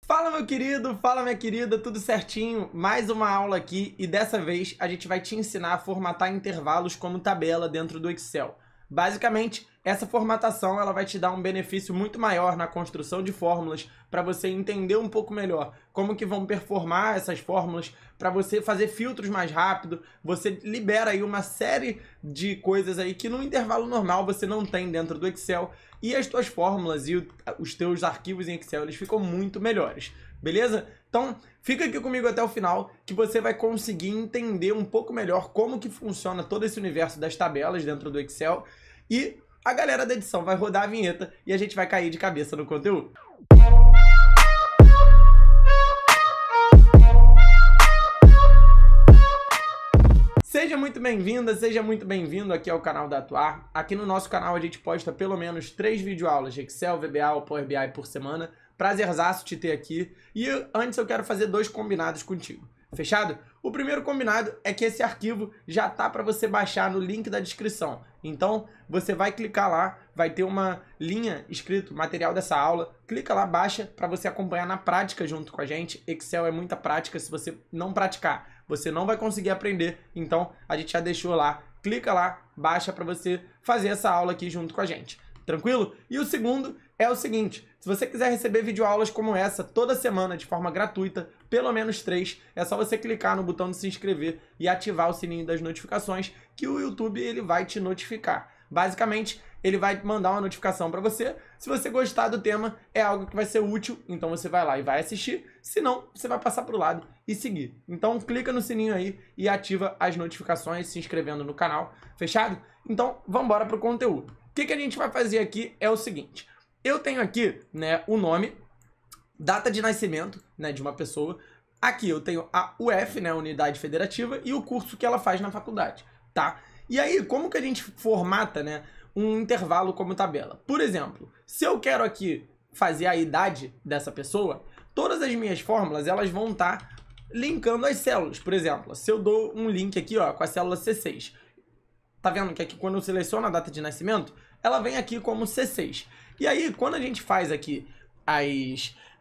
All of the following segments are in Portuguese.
Fala meu querido, fala minha querida, tudo certinho? Mais uma aula aqui e dessa vez a gente vai te ensinar a formatar intervalos como tabela dentro do Excel. Basicamente, essa formatação ela vai te dar um benefício muito maior na construção de fórmulas para você entender um pouco melhor como que vão performar essas fórmulas, para você fazer filtros mais rápido, você libera aí uma série de coisas aí que no intervalo normal você não tem dentro do Excel e as tuas fórmulas e os teus arquivos em Excel eles ficam muito melhores, beleza? Então fica aqui comigo até o final que você vai conseguir entender um pouco melhor como que funciona todo esse universo das tabelas dentro do Excel e a galera da edição vai rodar a vinheta e a gente vai cair de cabeça no conteúdo. Seja muito bem-vinda, seja muito bem-vindo aqui ao canal da Atuar. Aqui no nosso canal a gente posta pelo menos 3 videoaulas de Excel, VBA ou Power BI por semana. Prazerzaço te ter aqui. E antes eu quero fazer 2 combinados contigo. Fechado? O primeiro combinado é que esse arquivo já tá para você baixar no link da descrição. Então, você vai clicar lá, vai ter uma linha escrito material dessa aula. Clica lá, baixa para você acompanhar na prática junto com a gente. Excel é muita prática, se você não praticar, você não vai conseguir aprender. Então, a gente já deixou lá. Clica lá, baixa para você fazer essa aula aqui junto com a gente. Tranquilo? E o segundo é o seguinte, se você quiser receber videoaulas como essa toda semana de forma gratuita, pelo menos 3, é só você clicar no botão de se inscrever e ativar o sininho das notificações que o YouTube ele vai te notificar. Basicamente, ele vai mandar uma notificação para você. Se você gostar do tema, é algo que vai ser útil, então você vai lá e vai assistir. Se não, você vai passar para o lado e seguir. Então, clica no sininho aí e ativa as notificações se inscrevendo no canal. Fechado? Então, vamos embora para o conteúdo. O que a gente vai fazer aqui é o seguinte. Eu tenho aqui, né, o nome, data de nascimento, né, de uma pessoa. Aqui eu tenho a UF, né, Unidade Federativa, e o curso que ela faz na faculdade, tá? E aí, como que a gente formata, né, um intervalo como tabela? Por exemplo, se eu quero aqui fazer a idade dessa pessoa, todas as minhas fórmulas, elas vão estar linkando as células. Por exemplo, se eu dou um link aqui, ó, com a célula C6, tá vendo que aqui quando eu seleciono a data de nascimento, ela vem aqui como C6. E aí, quando a gente faz aqui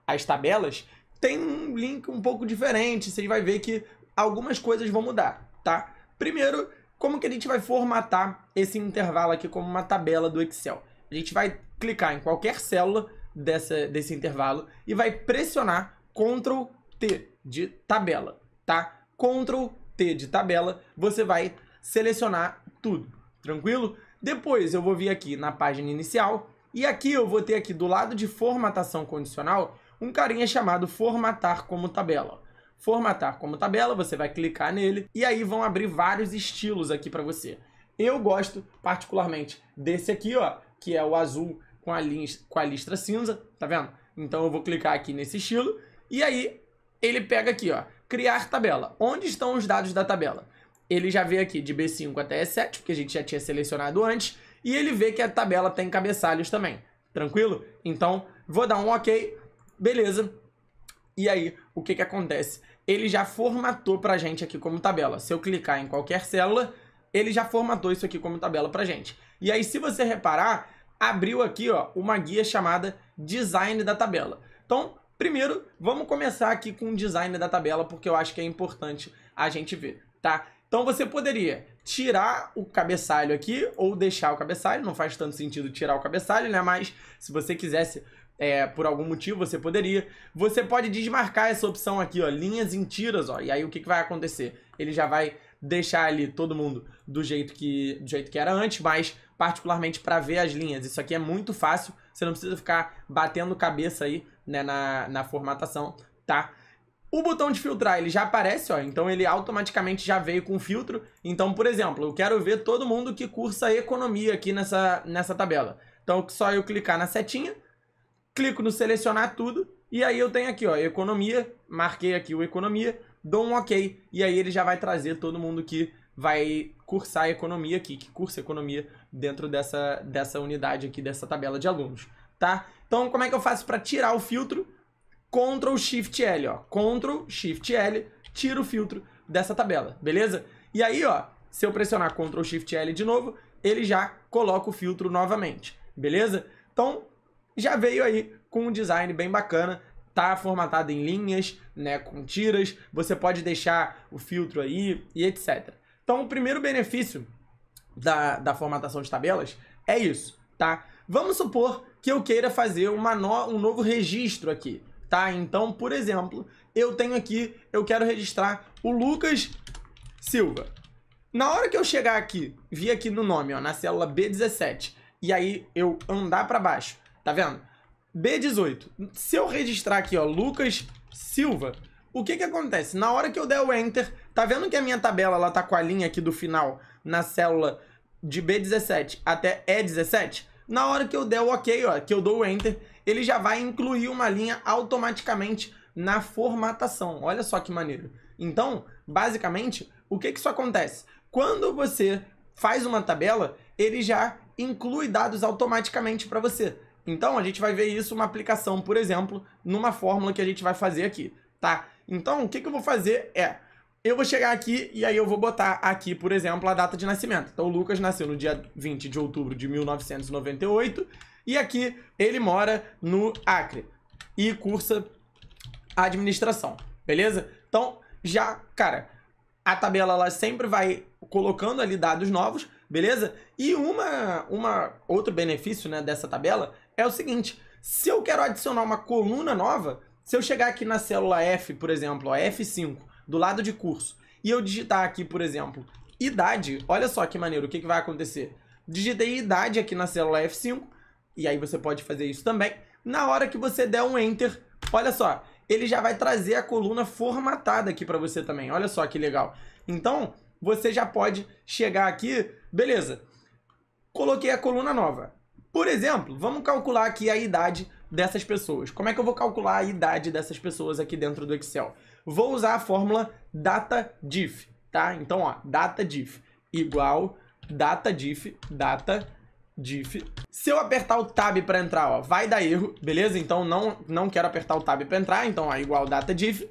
as tabelas, tem um link um pouco diferente. Você vai ver que algumas coisas vão mudar, tá? Primeiro, como que a gente vai formatar esse intervalo aqui como uma tabela do Excel? A gente vai clicar em qualquer célula desse intervalo e vai pressionar Ctrl T de tabela, tá? Ctrl T de tabela, você vai selecionar tudo, tranquilo? Depois eu vou vir aqui na página inicial e aqui eu vou ter aqui do lado de formatação condicional um carinha chamado formatar como tabela. Formatar como tabela, você vai clicar nele e aí vão abrir vários estilos aqui para você. Eu gosto particularmente desse aqui, ó, que é o azul com a listra cinza, tá vendo? Então eu vou clicar aqui nesse estilo e aí ele pega aqui, ó, criar tabela. Onde estão os dados da tabela? Ele já vê aqui de B5 até E7, porque a gente já tinha selecionado antes, e ele vê que a tabela tem cabeçalhos também, tranquilo? Então, vou dar um OK, beleza. E aí, o que acontece? Ele já formatou pra gente aqui como tabela. Se eu clicar em qualquer célula, ele já formatou isso aqui como tabela pra gente. E aí, se você reparar, abriu aqui, ó, uma guia chamada Design da Tabela. Então, primeiro, vamos começar aqui com o design da tabela, porque eu acho que é importante a gente ver, tá? Então você poderia tirar o cabeçalho aqui ou deixar o cabeçalho, não faz tanto sentido tirar o cabeçalho, né? Mas se você quisesse, por algum motivo, você poderia. Você pode desmarcar essa opção aqui, ó, linhas em tiras, ó, e aí o que vai acontecer? Ele já vai deixar ali todo mundo do jeito que era antes, mas particularmente para ver as linhas. Isso aqui é muito fácil, você não precisa ficar batendo cabeça aí, né, na formatação, tá? O botão de filtrar, ele já aparece, ó, então ele automaticamente já veio com filtro. Então, por exemplo, eu quero ver todo mundo que cursa economia aqui nessa tabela. Então, só eu clicar na setinha, clico no selecionar tudo, e aí eu tenho aqui, ó, economia, marquei aqui o economia, dou um OK, e aí ele já vai trazer todo mundo que vai cursar economia aqui, que cursa economia dentro dessa unidade aqui, dessa tabela de alunos, tá? Então, como é que eu faço para tirar o filtro? Ctrl Shift L, ó. Ctrl Shift L, tira o filtro dessa tabela, beleza? E aí, ó, se eu pressionar Ctrl Shift L de novo, ele já coloca o filtro novamente, beleza? Então, já veio aí com um design bem bacana. tá formatado em linhas, né, com tiras, você pode deixar o filtro aí e etc. Então, o primeiro benefício da formatação de tabelas é isso, tá? Vamos supor que eu queira fazer um novo registro aqui, tá? Então, por exemplo, eu tenho aqui, eu quero registrar o Lucas Silva. Na hora que eu chegar aqui, vir aqui no nome, ó, na célula B17, e aí eu andar para baixo, tá vendo? B18. Se eu registrar aqui, ó, Lucas Silva, o que que acontece? Na hora que eu der o Enter, tá vendo que a minha tabela, ela tá com a linha aqui do final na célula de B17 até E17? Na hora que eu der o OK, ó, que eu dou o Enter, ele já vai incluir uma linha automaticamente na formatação. Olha só que maneiro. Então, basicamente, o que que isso acontece? Quando você faz uma tabela, ele já inclui dados automaticamente para você. Então, a gente vai ver isso, uma aplicação, por exemplo, numa fórmula que a gente vai fazer aqui, tá? Então, o que que eu vou fazer é, eu vou chegar aqui e aí eu vou botar aqui, por exemplo, a data de nascimento. Então, o Lucas nasceu no dia 20 de outubro de 1998 e aqui ele mora no Acre e cursa administração, beleza? Então, já, cara, a tabela ela sempre vai colocando ali dados novos, beleza? E outro benefício, né, dessa tabela é o seguinte, se eu quero adicionar uma coluna nova, se eu chegar aqui na célula F, por exemplo, ó, F5, do lado de curso, e eu digitar aqui, por exemplo, idade, olha só que maneiro, o que que vai acontecer? Digitei idade aqui na célula F5, e aí você pode fazer isso também. Na hora que você der um Enter, olha só, ele já vai trazer a coluna formatada aqui para você também. Olha só que legal. Então, você já pode chegar aqui, beleza, coloquei a coluna nova. Por exemplo, vamos calcular aqui a idade dessas pessoas. Como é que eu vou calcular a idade dessas pessoas aqui dentro do Excel? Vou usar a fórmula DataDiff, tá? Então, ó, DataDiff igual DataDiff. Se eu apertar o Tab para entrar, ó, vai dar erro, beleza? Então, não quero apertar o Tab para entrar, então, ó, igual DataDiff.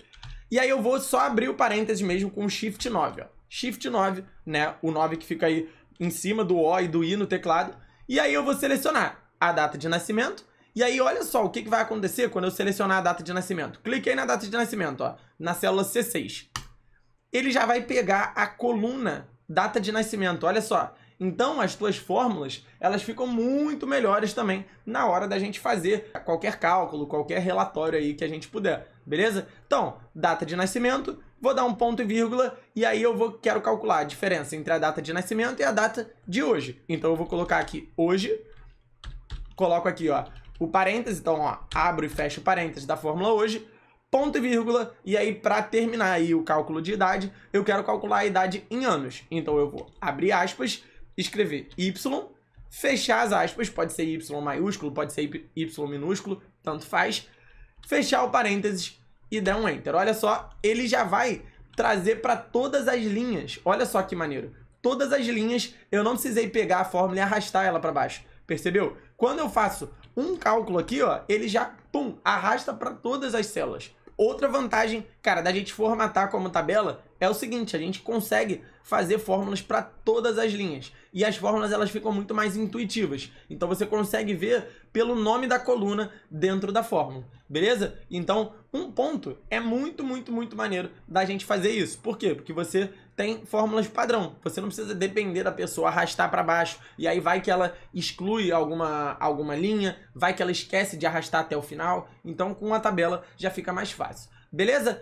E aí eu vou só abrir o parênteses mesmo com Shift 9, ó. Shift 9, né? O 9 que fica aí em cima do O e do I no teclado. E aí eu vou selecionar a data de nascimento. E aí olha só o que vai acontecer quando eu selecionar a data de nascimento. Cliquei na data de nascimento, ó, na célula C6. Ele já vai pegar a coluna data de nascimento, olha só. Então as tuas fórmulas, elas ficam muito melhores também na hora da gente fazer qualquer cálculo, qualquer relatório aí que a gente puder, beleza? Então, data de nascimento, vou dar um ponto e vírgula e aí quero calcular a diferença entre a data de nascimento e a data de hoje. Então eu vou colocar aqui hoje, coloco aqui, ó, o parêntese, então, ó, abro e fecho o parêntese da fórmula hoje, ponto e vírgula, e aí para terminar aí o cálculo de idade, eu quero calcular a idade em anos. Então eu vou abrir aspas, escrever Y, fechar as aspas, pode ser Y maiúsculo, pode ser Y minúsculo, tanto faz, fechar o parênteses e dar um Enter. Olha só, ele já vai trazer para todas as linhas, olha só que maneiro, todas as linhas, eu não precisei pegar a fórmula e arrastar ela para baixo, percebeu? Quando eu faço um cálculo aqui, ó, ele já, pum, arrasta para todas as células. Outra vantagem, cara, da gente formatar como tabela é o seguinte, a gente consegue fazer fórmulas para todas as linhas. E as fórmulas, elas ficam muito mais intuitivas. Então, você consegue ver pelo nome da coluna dentro da fórmula, beleza? Então, um ponto é muito maneiro da gente fazer isso. Por quê? Porque você tem fórmulas padrão. Você não precisa depender da pessoa arrastar para baixo. E aí vai que ela exclui alguma linha, vai que ela esquece de arrastar até o final. Então, com a tabela já fica mais fácil. Beleza?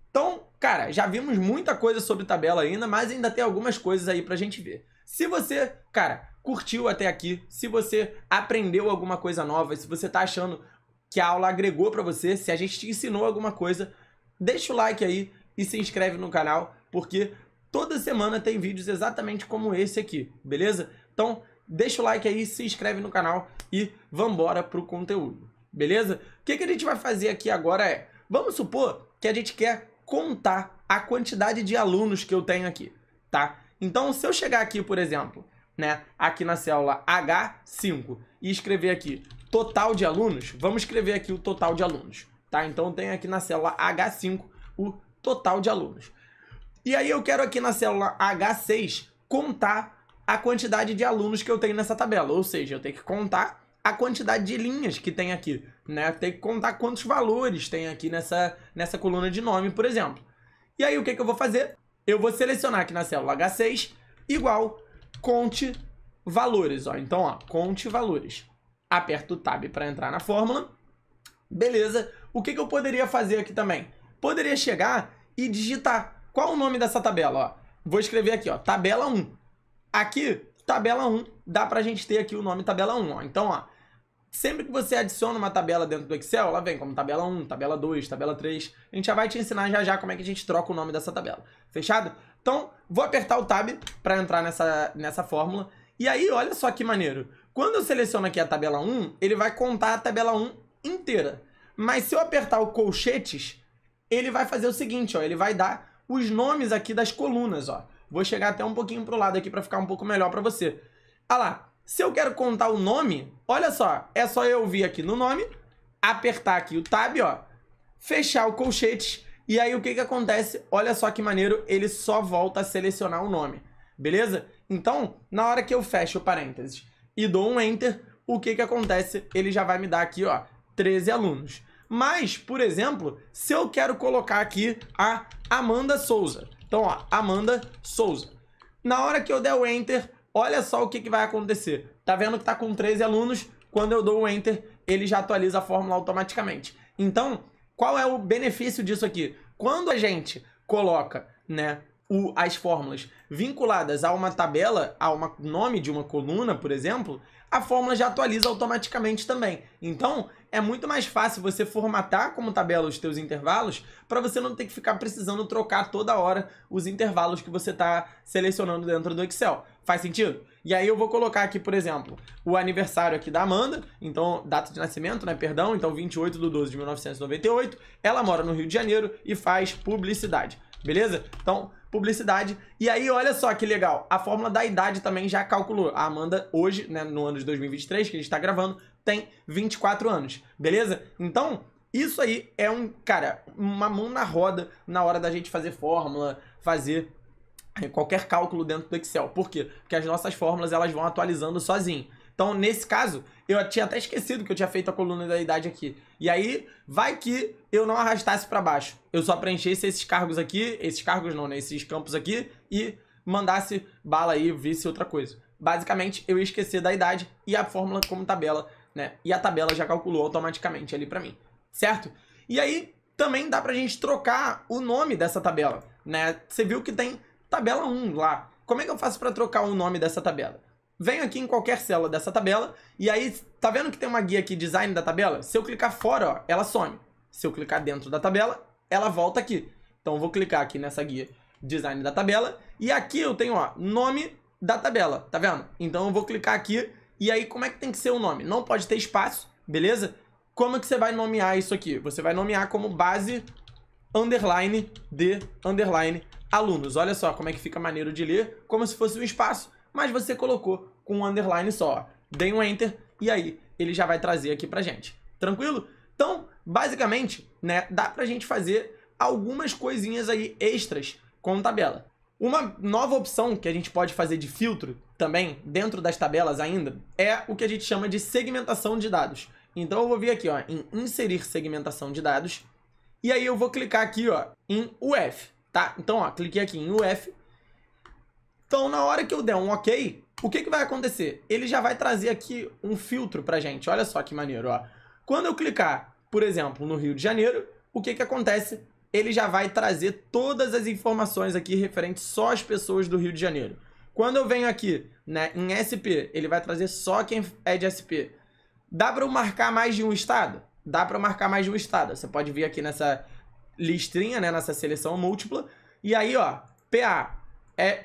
Então, cara, já vimos muita coisa sobre tabela ainda, mas ainda tem algumas coisas aí pra gente ver. Se você, cara, curtiu até aqui, se você aprendeu alguma coisa nova, se você tá achando que a aula agregou pra você, se a gente te ensinou alguma coisa, deixa o like aí e se inscreve no canal, porque toda semana tem vídeos exatamente como esse aqui, beleza? Então, deixa o like aí, se inscreve no canal e vambora pro conteúdo, beleza? O que a gente vai fazer aqui agora é, vamos supor que a gente quer contar a quantidade de alunos que eu tenho aqui, tá? Então, se eu chegar aqui, por exemplo, né, aqui na célula H5 e escrever aqui total de alunos, vamos escrever aqui o total de alunos, tá? Então, eu tenho aqui na célula H5 o total de alunos. E aí, eu quero aqui na célula H6 contar a quantidade de alunos que eu tenho nessa tabela, ou seja, eu tenho que contar a quantidade de linhas que tem aqui, né? Tem que contar quantos valores tem aqui nessa coluna de nome, por exemplo. E aí o que eu vou fazer? Eu vou selecionar aqui na célula H6 igual conte valores, ó. Então, ó, conte valores. Aperto o Tab para entrar na fórmula. Beleza. O que eu poderia fazer aqui também? Poderia chegar e digitar. Qual o nome dessa tabela, ó? Vou escrever aqui, ó, tabela 1. Aqui, tabela 1, dá pra gente ter aqui o nome tabela 1, ó. Então, ó, sempre que você adiciona uma tabela dentro do Excel, ela vem como tabela 1, tabela 2, tabela 3. A gente já vai te ensinar já como é que a gente troca o nome dessa tabela. Fechado? Então, vou apertar o Tab para entrar nessa fórmula. E aí, olha só que maneiro. Quando eu seleciono aqui a tabela 1, ele vai contar a tabela 1 inteira. Mas se eu apertar o colchetes, ele vai fazer o seguinte, ó. Ele vai dar os nomes aqui das colunas, ó. Vou chegar até um pouquinho pro lado aqui para ficar um pouco melhor para você. Ah lá. Se eu quero contar o nome, olha só, é só eu vir aqui no nome, apertar aqui o Tab, ó, fechar o colchete, e aí o que acontece? Olha só que maneiro, ele só volta a selecionar o nome, beleza? Então, na hora que eu fecho o parênteses e dou um Enter, o que acontece? Ele já vai me dar aqui, ó, 13 alunos. Mas, por exemplo, se eu quero colocar aqui a Amanda Souza, então, ó, Amanda Souza, na hora que eu der o Enter, olha só o que vai acontecer. Tá vendo que tá com 13 alunos? Quando eu dou o Enter, ele já atualiza a fórmula automaticamente. Então, qual é o benefício disso aqui? Quando a gente coloca, né, as fórmulas vinculadas a uma tabela, a um nome de uma coluna, por exemplo, a fórmula já atualiza automaticamente também. Então, é muito mais fácil você formatar como tabela os teus intervalos para você não ter que ficar precisando trocar toda hora os intervalos que você está selecionando dentro do Excel. Faz sentido? E aí eu vou colocar aqui, por exemplo, o aniversário aqui da Amanda, então, data de nascimento, né, perdão, então 28/12/1998, ela mora no Rio de Janeiro e faz publicidade, beleza? Então, publicidade, e aí olha só que legal, a fórmula da idade também já calculou, a Amanda hoje, né, no ano de 2023, que a gente está gravando, tem 24 anos, beleza? Então, isso aí é uma mão na roda na hora da gente fazer fórmula, fazer qualquer cálculo dentro do Excel. Por quê? Porque as nossas fórmulas elas vão atualizando sozinho. Então, nesse caso, eu tinha até esquecido que eu tinha feito a coluna da idade aqui. E aí, vai que eu não arrastasse para baixo. Eu só preenchesse esses cargos aqui, esses cargos não, né? Esses campos aqui e mandasse bala aí, visse outra coisa. Basicamente, eu ia esquecer da idade e a fórmula como tabela, né? E a tabela já calculou automaticamente ali para mim, certo? E aí, também dá pra gente trocar o nome dessa tabela, né? Você viu que tem tabela 1 lá. Como é que eu faço para trocar o nome dessa tabela? Venho aqui em qualquer célula dessa tabela e aí, tá vendo que tem uma guia aqui, design da tabela? Se eu clicar fora, ó, ela some. Se eu clicar dentro da tabela, ela volta aqui. Então, eu vou clicar aqui nessa guia, design da tabela, e aqui eu tenho, ó, nome da tabela, tá vendo? Então, eu vou clicar aqui e aí, como é que tem que ser o nome? Não pode ter espaço, beleza? Como é que você vai nomear isso aqui? Você vai nomear como base underline de underline alunos. Olha só como é que fica maneiro de ler, como se fosse um espaço, mas você colocou com um underline só. Dei um Enter e aí ele já vai trazer aqui pra gente. Tranquilo? Então, basicamente, né, dá pra gente fazer algumas coisinhas aí extras com tabela. Uma nova opção que a gente pode fazer de filtro também, dentro das tabelas ainda, é o que a gente chama de segmentação de dados. Então eu vou vir aqui, ó, em inserir segmentação de dados, e aí eu vou clicar aqui, ó, em UF. Tá? Então, ó, cliquei aqui em UF. Então, na hora que eu der um OK, o que vai acontecer? Ele já vai trazer aqui um filtro pra gente. Olha só que maneiro, ó. Quando eu clicar, por exemplo, no Rio de Janeiro, o que acontece? Ele já vai trazer todas as informações aqui referentes só às pessoas do Rio de Janeiro. Quando eu venho aqui, né, em SP, ele vai trazer só quem é de SP. Dá para eu marcar mais de um estado? Dá para eu marcar mais de um estado. Você pode vir aqui nessa listrinha, né, nessa seleção múltipla, e aí, ó, PA,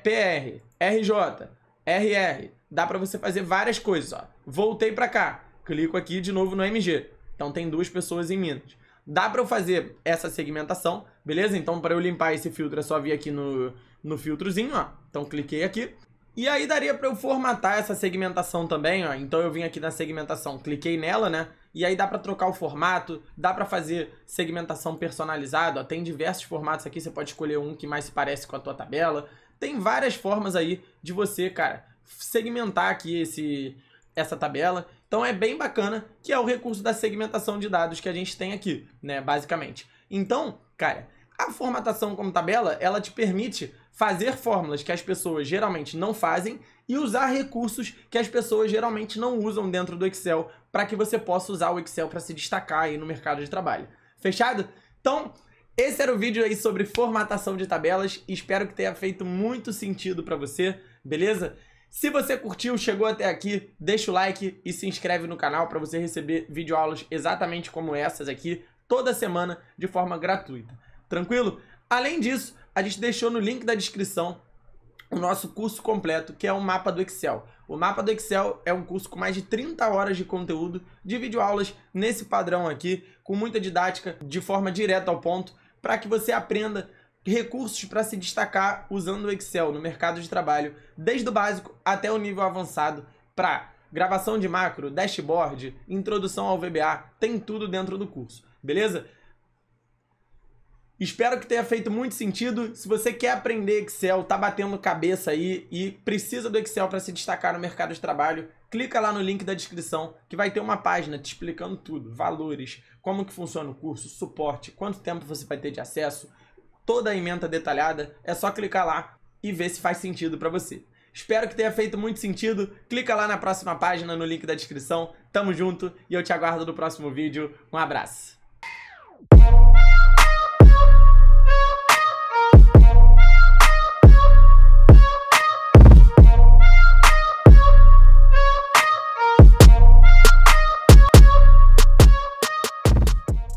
PR, RJ, RR, dá pra você fazer várias coisas, ó. Voltei pra cá, clico aqui de novo no MG, então tem 2 pessoas em Minas. Dá pra eu fazer essa segmentação, beleza? Então, para eu limpar esse filtro, é só vir aqui no filtrozinho, ó, então cliquei aqui. E aí daria para eu formatar essa segmentação também, ó. Então eu vim aqui na segmentação, cliquei nela, né? E aí dá para trocar o formato, dá para fazer segmentação personalizada, ó. Tem diversos formatos aqui, você pode escolher um que mais se parece com a tua tabela. Tem várias formas aí de você, cara, segmentar aqui essa tabela Então é bem bacana, que é o recurso da segmentação de dados que a gente tem aqui, né, basicamente. Então, cara, a formatação como tabela, ela te permite fazer fórmulas que as pessoas geralmente não fazem e usar recursos que as pessoas geralmente não usam dentro do Excel para que você possa usar o Excel para se destacar aí no mercado de trabalho. Fechado? Então, esse era o vídeo aí sobre formatação de tabelas. Espero que tenha feito muito sentido para você, beleza? Se você curtiu, chegou até aqui, deixa o like e se inscreve no canal para você receber videoaulas exatamente como essas aqui, toda semana, de forma gratuita. Tranquilo? Além disso, a gente deixou no link da descrição o nosso curso completo, que é o Mapa do Excel. O Mapa do Excel é um curso com mais de 30 horas de conteúdo, de videoaulas nesse padrão aqui, com muita didática, de forma direta ao ponto, para que você aprenda recursos para se destacar usando o Excel no mercado de trabalho, desde o básico até o nível avançado, para gravação de macro, dashboard, introdução ao VBA, tem tudo dentro do curso, beleza? Espero que tenha feito muito sentido. Se você quer aprender Excel, tá batendo cabeça aí e precisa do Excel para se destacar no mercado de trabalho, clica lá no link da descrição que vai ter uma página te explicando tudo, valores, como que funciona o curso, suporte, quanto tempo você vai ter de acesso, toda a ementa detalhada. É só clicar lá e ver se faz sentido para você. Espero que tenha feito muito sentido. Clica lá na próxima página no link da descrição. Tamo junto e eu te aguardo no próximo vídeo. Um abraço.